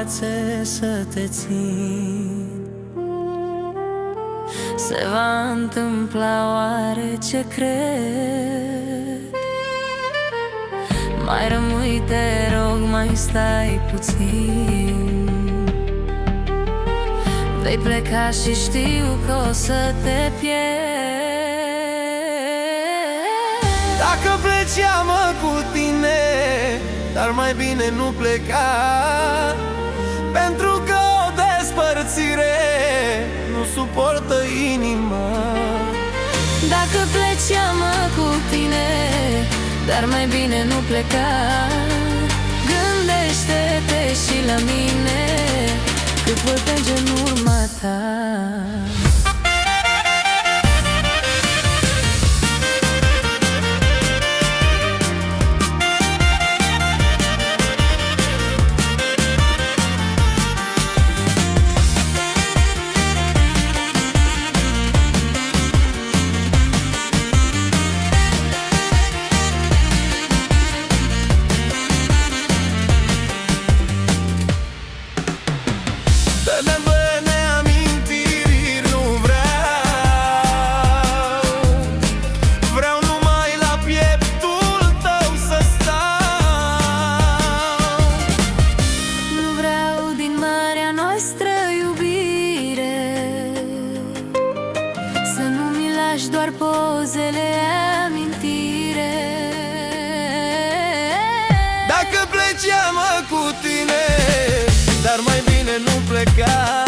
brațe să te țin. Se va întâmpla oare ce cred? Mai rămâi, te rog, mai stai puțin. Vei pleca și știu că o să te pierd. Dacă pleci, ia-mă cu tine, dar mai bine nu pleca, pentru că o despărțire nu suportă inima. Dacă pleci, ia-mă cu tine, dar mai bine nu pleca. Gândește-te și la mine, cât voi plânge în urma ta. Doar pozele amintire. Dacă pleci, ia-mă cu tine, dar mai bine nu pleca.